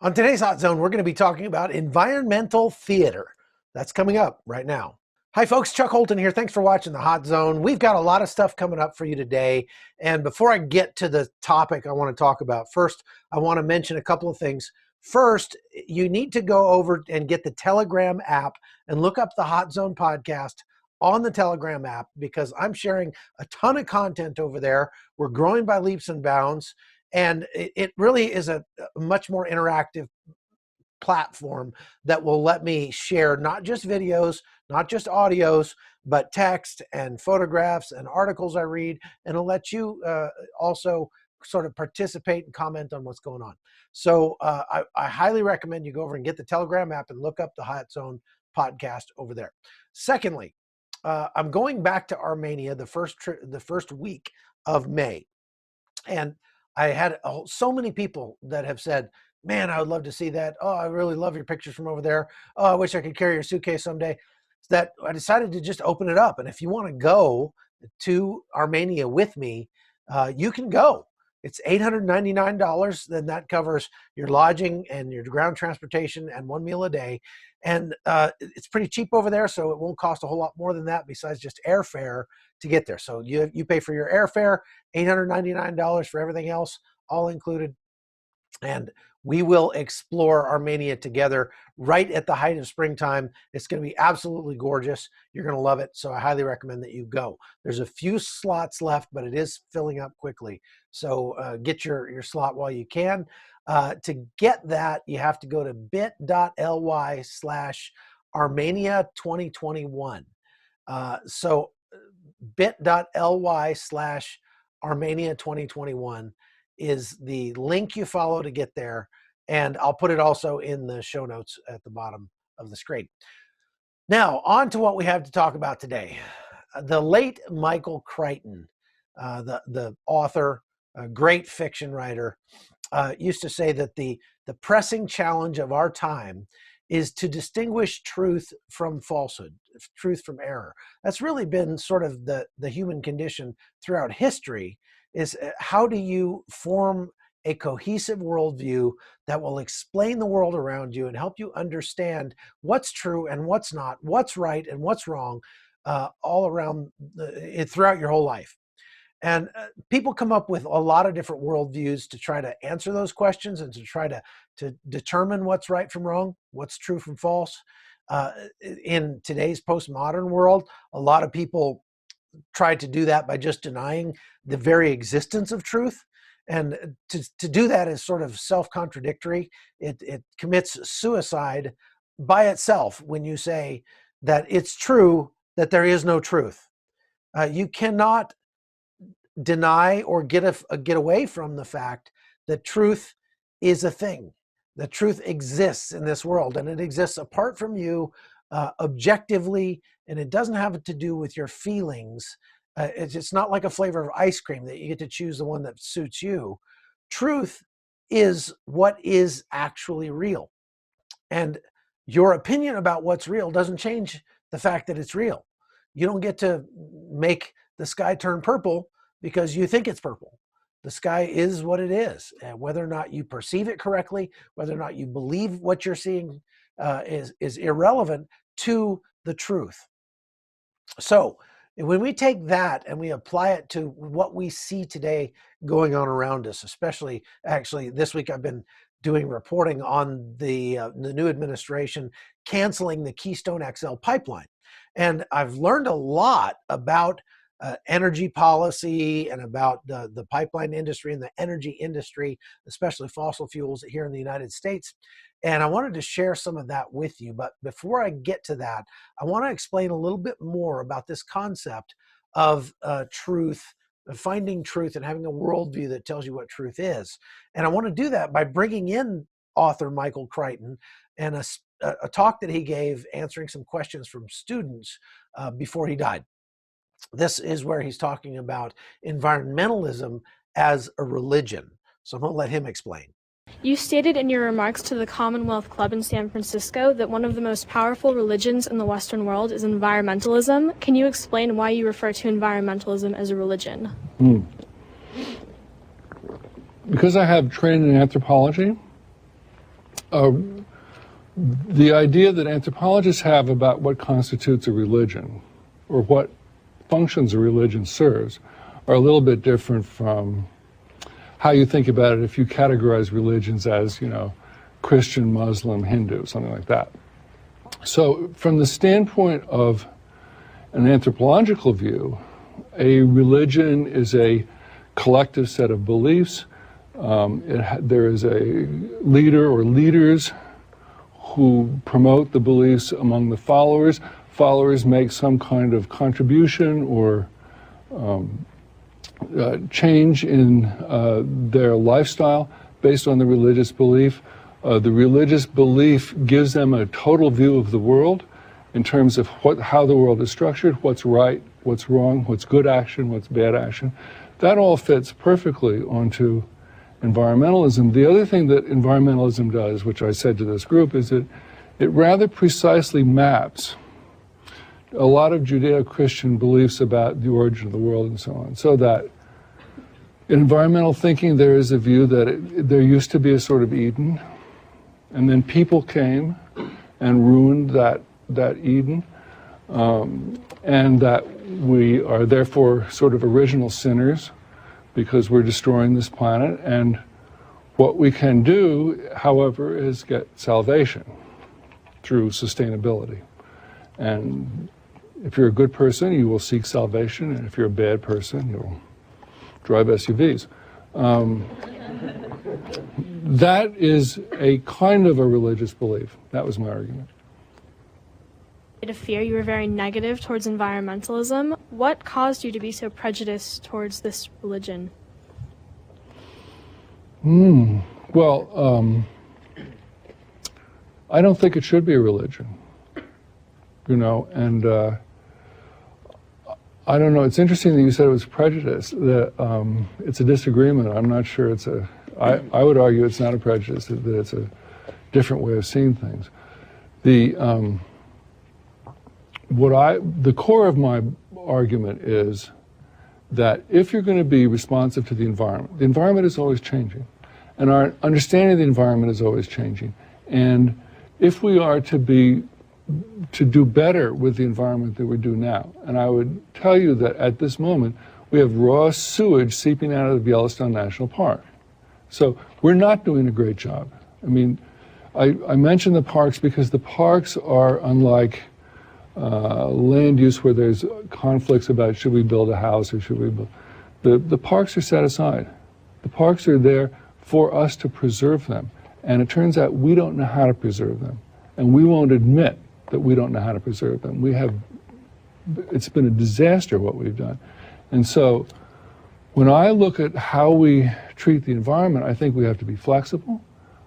On today's Hot Zone, we're going to be talking about environmental theater. That's coming up right now. Hi, folks. Chuck Holton here. Thanks for watching the Hot Zone. We've got a lot of stuff coming up for you today. And before I get to the topic I want to talk about, first, I want to mention a couple of things. First, you need to go over and get the Telegram app and look up the Hot Zone podcast on the Telegram app, because I'm sharing a ton of content over there. We're growing by leaps and bounds. And it really is a much more interactive platform that will let me share not just videos, not just audios, but text and photographs and articles I read, and it'll let you also sort of participate and comment on what's going on. So I highly recommend you go over and get the Telegram app and look up the Hot Zone podcast over there. Secondly, I'm going back to Armenia the first week of May, and I had so many people that have said, man, I would love to see that. Oh, I really love your pictures from over there. Oh, I wish I could carry your suitcase someday. That I decided to just open it up. And if you want to go to Armenia with me, you can go. It's $899. Then that covers your lodging and your ground transportation and one meal a day. And it's pretty cheap over there, so it won't cost a whole lot more than that besides just airfare to get there. So you pay for your airfare, $899 for everything else, all included. And we will explore Armenia together right at the height of springtime. It's going to be absolutely gorgeous. You're going to love it. So I highly recommend that you go. There's a few slots left, but it is filling up quickly. So get your slot while you can. To get that, you have to go to bit.ly/Armenia 2021. So bit.ly/Armenia 2021 is the link you follow to get there. And I'll put it also in the show notes at the bottom of the screen. Now, on to what we have to talk about today. The late Michael Crichton, the author, a great fiction writer, used to say that the pressing challenge of our time is to distinguish truth from falsehood, truth from error. That's really been sort of the human condition throughout history, is how do you form a cohesive worldview that will explain the world around you and help you understand what's true and what's not, what's right and what's wrong, all around throughout your whole life. And people come up with a lot of different worldviews to try to answer those questions and to try to determine what's right from wrong, what's true from false. In today's postmodern world, a lot of people try to do that by just denying the very existence of truth. And to do that is sort of self-contradictory. It commits suicide by itself when you say that it's true that there is no truth. You cannot deny or get away from the fact that truth is a thing. That truth exists in this world, and it exists apart from you, objectively, and it doesn't have to do with your feelings. It's not like a flavor of ice cream that you get to choose the one that suits you. Truth is what is actually real. And your opinion about what's real doesn't change the fact that it's real. You don't get to make the sky turn purple because you think it's purple. The sky is what it is. And whether or not you perceive it correctly, whether or not you believe what you're seeing is irrelevant to the truth. So when we take that and we apply it to what we see today going on around us, especially actually this week I've been doing reporting on the new administration canceling the Keystone XL pipeline. And I've learned a lot about energy policy and about the pipeline industry and the energy industry, especially fossil fuels here in the United States. And I wanted to share some of that with you. But before I get to that, I want to explain a little bit more about this concept of truth, finding truth and having a worldview that tells you what truth is. And I want to do that by bringing in author Michael Crichton and a talk that he gave answering some questions from students before he died. This is where he's talking about environmentalism as a religion. So I'm going to let him explain. You stated in your remarks to the Commonwealth Club in San Francisco that one of the most powerful religions in the Western world is environmentalism. Can you explain why you refer to environmentalism as a religion? Because I have training in anthropology, The idea that anthropologists have about what constitutes a religion or what functions a religion serves are a little bit different from how you think about it if you categorize religions as, Christian, Muslim, Hindu, something like that. So from the standpoint of an anthropological view, a religion is a collective set of beliefs. There is a leader or leaders who promote the beliefs among the followers. Followers make some kind of contribution or change in their lifestyle based on the religious belief. The religious belief gives them a total view of the world in terms of how the world is structured, what's right, what's wrong, what's good action, what's bad action. That all fits perfectly onto environmentalism. The other thing that environmentalism does, which I said to this group, is that it rather precisely maps a lot of Judeo-Christian beliefs about the origin of the world and so on. So that in environmental thinking, there is a view that there used to be a sort of Eden, and then people came and ruined that Eden, and that we are therefore sort of original sinners because we're destroying this planet. And what we can do, however, is get salvation through sustainability. And if you're a good person, you will seek salvation, and if you're a bad person, you'll drive SUVs. That is a kind of a religious belief. That was my argument. To fear you were very negative towards environmentalism. What caused you to be so prejudiced towards this religion? Well, I don't think it should be a religion, and I don't know. It's interesting that you said it was prejudice. That it's a disagreement. I'm not sure it's a. I would argue it's not a prejudice. That it's a different way of seeing things. The core of my argument is that if you're going to be responsive to the environment is always changing, and our understanding of the environment is always changing. And if we are to do better with the environment that we do now, and I would tell you that at this moment we have raw sewage seeping out of the Yellowstone National Park. So we're not doing a great job. I mean, I mention the parks because the parks are unlike land use where there's conflicts about should we build a house or should we build. The parks are set aside. The parks are there for us to preserve them. And it turns out we don't know how to preserve them. And we won't admit that we don't know how to preserve them. It's been a disaster what we've done. And so when I look at how we treat the environment, I think we have to be flexible.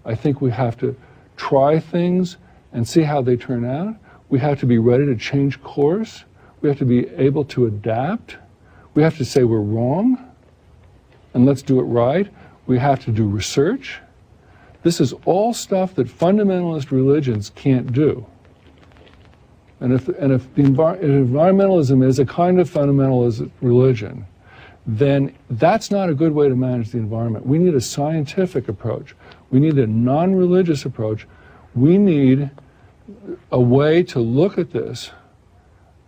I think we have to try things and see how they turn out. We have to be ready to change course. We have to be able to adapt. We have to say we're wrong, and let's do it right. We have to do research. This is all stuff that fundamentalist religions can't do. And if environmentalism is a kind of fundamentalist religion, then that's not a good way to manage the environment. We need a scientific approach. We need a non-religious approach. We need a way to look at this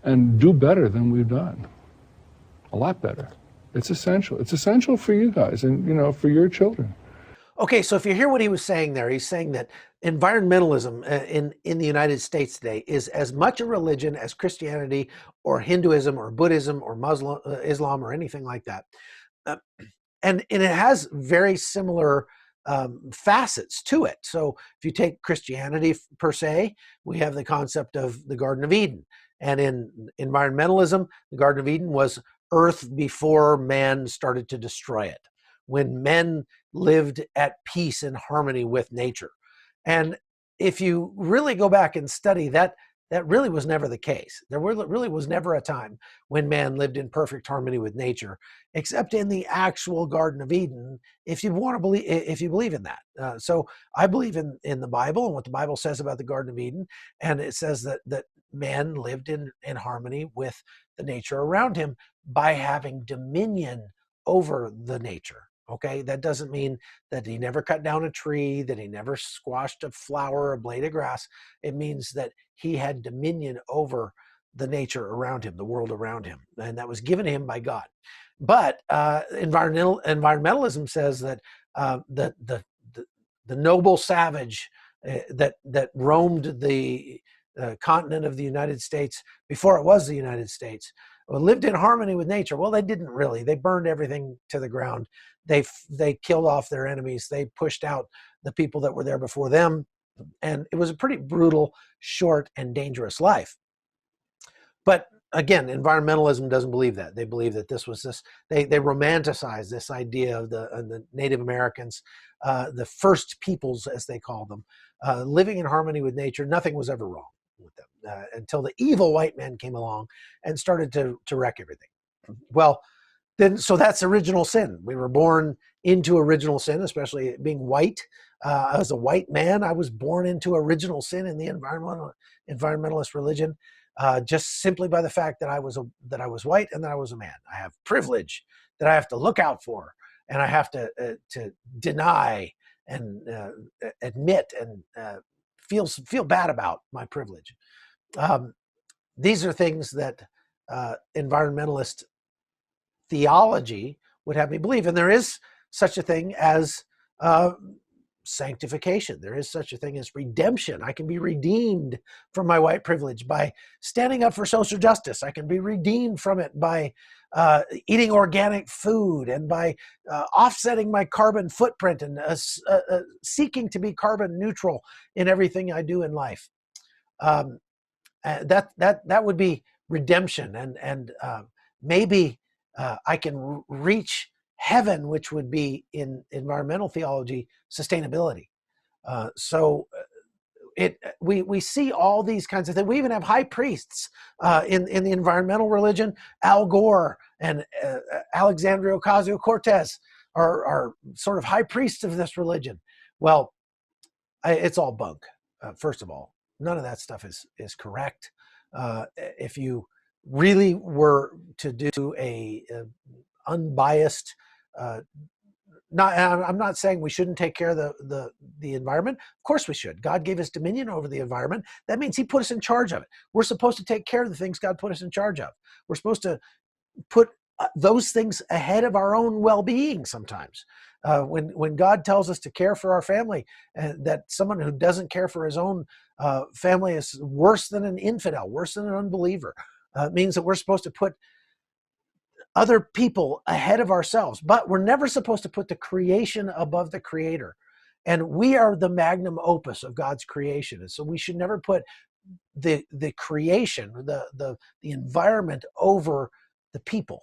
and do better than we've done. A lot better. It's essential. It's essential for you guys and, for your children. Okay, so if you hear what he was saying there, he's saying that environmentalism in the United States today is as much a religion as Christianity or Hinduism or Buddhism or Muslim, Islam or anything like that. And it has very similar facets to it. So if you take Christianity per se, we have the concept of the Garden of Eden. And in environmentalism, the Garden of Eden was earth before man started to destroy it, when men lived at peace and harmony with nature. And if you really go back and study that, that really was never the case. There really was never a time when man lived in perfect harmony with nature, except in the actual Garden of Eden, if you believe in that. So I believe in the Bible and what the Bible says about the Garden of Eden, and it says that man lived in harmony with the nature around him by having dominion over the nature. Okay, that doesn't mean that he never cut down a tree, that he never squashed a flower, a blade of grass. It means that he had dominion over the nature around him, the world around him, and that was given to him by God. But environmentalism says that the noble savage that roamed the continent of the United States before it was the United States lived in harmony with nature. Well, they didn't really. They burned everything to the ground. They killed off their enemies. They pushed out the people that were there before them. And it was a pretty brutal, short, and dangerous life. But again, environmentalism doesn't believe that. They believe that this was this, they romanticize this idea of the Native Americans, the first peoples, as they call them, living in harmony with nature. Nothing was ever wrong with them until the evil white men came along and started to wreck everything. Well, then, so that's original sin. We were born into original sin, especially being white. As a white man, I was born into original sin in the environmentalist religion, just simply by the fact that I was white and that I was a man. I have privilege that I have to look out for, and I have to deny and admit and feel bad about my privilege. These are things that environmentalist theology would have me believe. And there is such a thing as sanctification. There is such a thing as redemption. I can be redeemed from my white privilege by standing up for social justice. I can be redeemed from it by eating organic food and by offsetting my carbon footprint and seeking to be carbon neutral in everything I do in life. That would be redemption, and maybe I can reach heaven, which would be in environmental theology sustainability. We see all these kinds of things. We even have high priests in the environmental religion. Al Gore and Alexandria Ocasio-Cortez are sort of high priests of this religion. Well, it's all bunk. First of all, none of that stuff is correct. If you really were to do a unbiased, I'm not saying we shouldn't take care of the environment. Of course we should. God gave us dominion over the environment. That means he put us in charge of it. We're supposed to take care of the things God put us in charge of. We're supposed to put those things ahead of our own well-being sometimes. When God tells us to care for our family, that someone who doesn't care for his own family is worse than an infidel, worse than an unbeliever. It means that we're supposed to put other people ahead of ourselves, but we're never supposed to put the creation above the creator. And we are the magnum opus of God's creation. And so we should never put the creation, the environment over the people.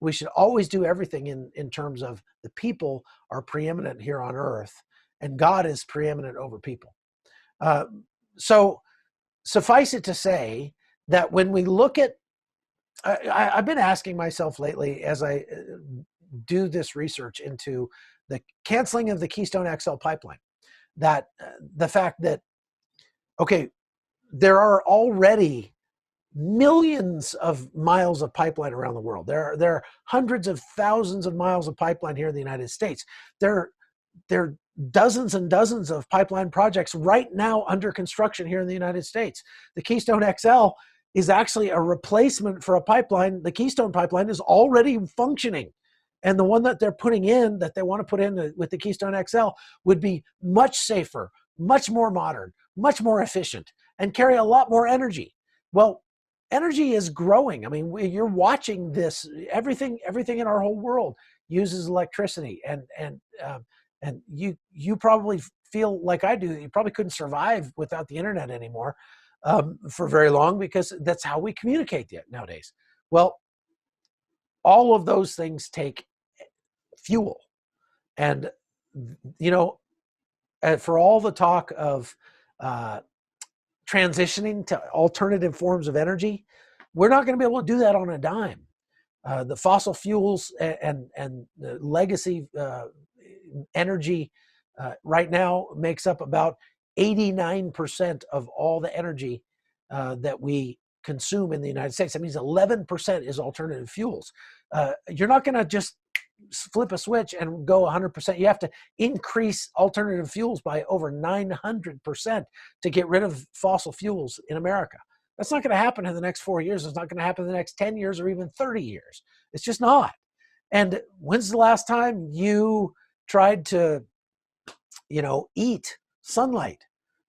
We should always do everything in terms of the people are preeminent here on earth, and God is preeminent over people. So suffice it to say that when we look at, I've been asking myself lately as I do this research into the canceling of the Keystone XL pipeline, that the fact that, okay, there are already millions of miles of pipeline around the world. There are hundreds of thousands of miles of pipeline here in the United States. There are dozens and dozens of pipeline projects right now under construction here in the United States. The Keystone XL is actually a replacement for a pipeline. The Keystone pipeline is already functioning. And the one that they're putting in, that they want to put in with the Keystone XL, would be much safer, much more modern, much more efficient, and carry a lot more energy. Well, energy is growing. I mean, you're watching this. Everything in our whole world uses electricity, and you probably feel like I do. You probably couldn't survive without the internet anymore for very long, because that's how we communicate nowadays. Well, all of those things take fuel, and for all the talk of transitioning to alternative forms of energy, we're not going to be able to do that on a dime. The fossil fuels and the legacy energy right now makes up about 89% of all the energy that we consume in the United States. That means 11% is alternative fuels. You're not going to just flip a switch and go 100%. You have to increase alternative fuels by over 900% to get rid of fossil fuels in America. That's not going to happen in the next 4 years. It's not going to happen in the next 10 years or even 30 years. It's just not. And when's the last time you tried to, eat sunlight?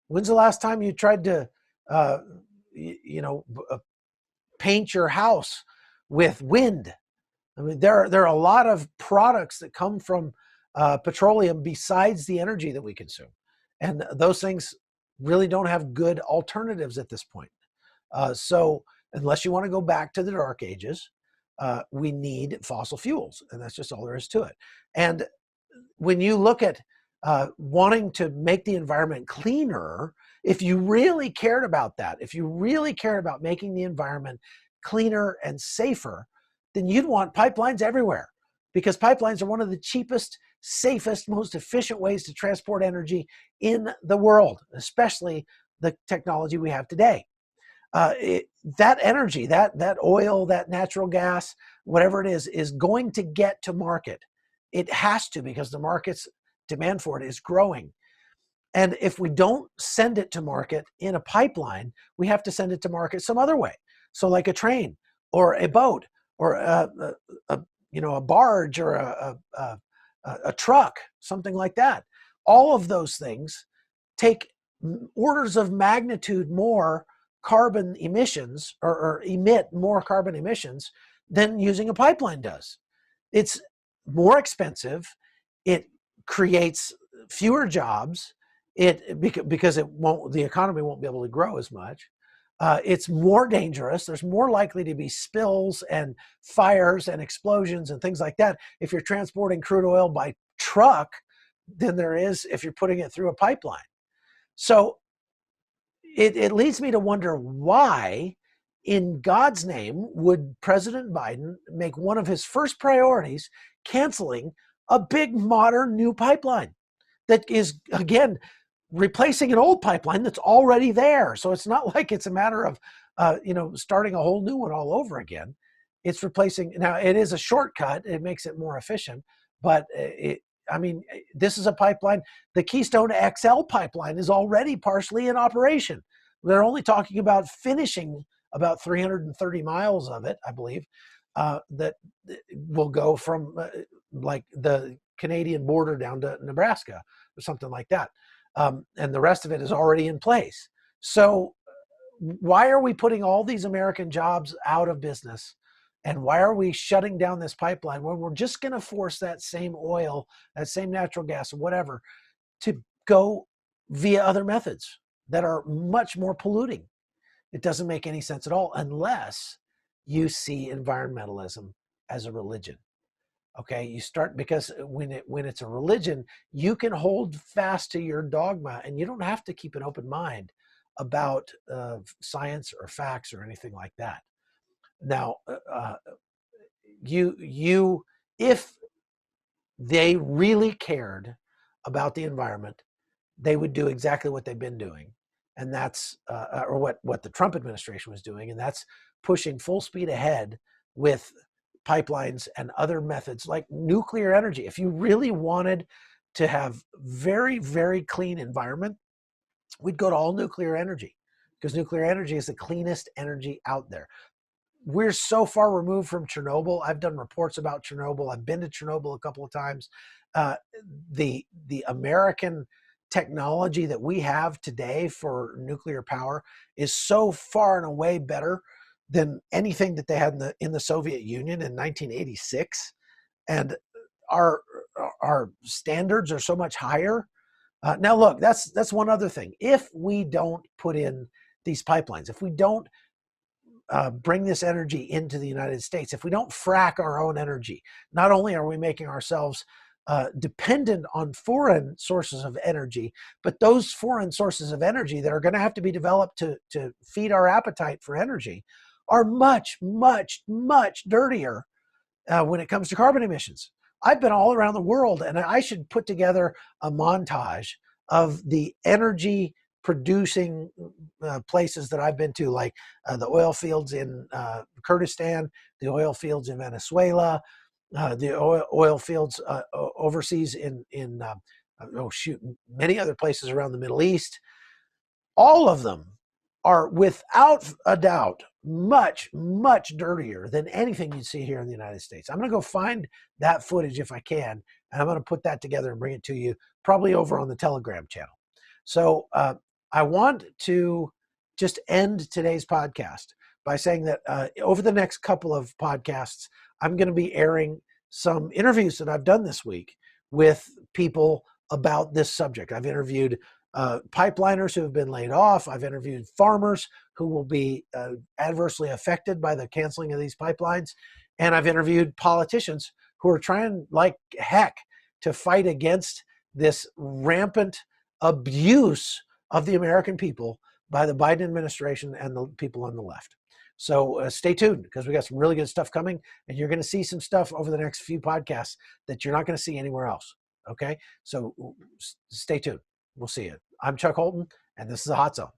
When's the last time you tried to, paint your house with wind? I mean, there are a lot of products that come from petroleum besides the energy that we consume. And those things really don't have good alternatives at this point. So unless you want to go back to the dark ages, we need fossil fuels. And that's just all there is to it. And when you look at wanting to make the environment cleaner, if you really cared about that, if you really cared about making the environment cleaner and safer, then you'd want pipelines everywhere, because pipelines are one of the cheapest, safest, most efficient ways to transport energy in the world, especially the technology we have today. That energy, that oil, that natural gas, whatever it is going to get to market. It has to, because the market's demand for it is growing. And if we don't send it to market in a pipeline, we have to send it to market some other way. So like a train or a boat or a barge or a truck, something like that. All of those things take orders of magnitude more carbon emissions or emit more carbon emissions than using a pipeline does. It's more expensive. It creates fewer jobs. Because the economy won't be able to grow as much. It's more dangerous. There's more likely to be spills and fires and explosions and things like that if you're transporting crude oil by truck than there is if you're putting it through a pipeline. So it leads me to wonder, why in God's name would President Biden make one of his first priorities canceling a big modern new pipeline that is, again, replacing an old pipeline that's already there? So it's not like it's a matter of, starting a whole new one all over again. It's replacing. Now, it is a shortcut. It makes it more efficient. But this is a pipeline. The Keystone XL pipeline is already partially in operation. They're only talking about finishing about 330 miles of it, I believe, that will go from like the Canadian border down to Nebraska or something like that. And the rest of it is already in place. So why are we putting all these American jobs out of business? And why are we shutting down this pipeline when we're just going to force that same oil, that same natural gas, or whatever, to go via other methods that are much more polluting? It doesn't make any sense at all unless you see environmentalism as a religion. Okay, you start, because when it's a religion, you can hold fast to your dogma, and you don't have to keep an open mind about science or facts or anything like that. Now, if they really cared about the environment, they would do exactly what they've been doing, and that's or what the Trump administration was doing, and that's pushing full speed ahead with pipelines and other methods like nuclear energy. If you really wanted to have very, very clean environment, we'd go to all nuclear energy, because nuclear energy is the cleanest energy out there. We're so far removed from Chernobyl. I've done reports about Chernobyl. I've been to Chernobyl a couple of times. The American technology that we have today for nuclear power is so far and away better than anything that they had in the Soviet Union in 1986, and our standards are so much higher. Now, look, that's one other thing. If we don't put in these pipelines, if we don't bring this energy into the United States, if we don't frack our own energy, not only are we making ourselves dependent on foreign sources of energy, but those foreign sources of energy that are going to have to be developed to feed our appetite for energy are much, much, much dirtier when it comes to carbon emissions. I've been all around the world, and I should put together a montage of the energy producing places that I've been to, like the oil fields in Kurdistan, the oil fields in Venezuela, the oil fields overseas in many other places around the Middle East. All of them are without a doubt much, much dirtier than anything you'd see here in the United States. I'm going to go find that footage if I can, and I'm going to put that together and bring it to you, probably over on the Telegram channel. So I want to just end today's podcast by saying that over the next couple of podcasts, I'm going to be airing some interviews that I've done this week with people about this subject. I've interviewed pipeliners who have been laid off. I've interviewed farmers who will be adversely affected by the canceling of these pipelines. And I've interviewed politicians who are trying like heck to fight against this rampant abuse of the American people by the Biden administration and the people on the left. So stay tuned, because we got some really good stuff coming, and you're going to see some stuff over the next few podcasts that you're not going to see anywhere else. Okay, so stay tuned. We'll see you. I'm Chuck Holton, and this is the Hot Zone.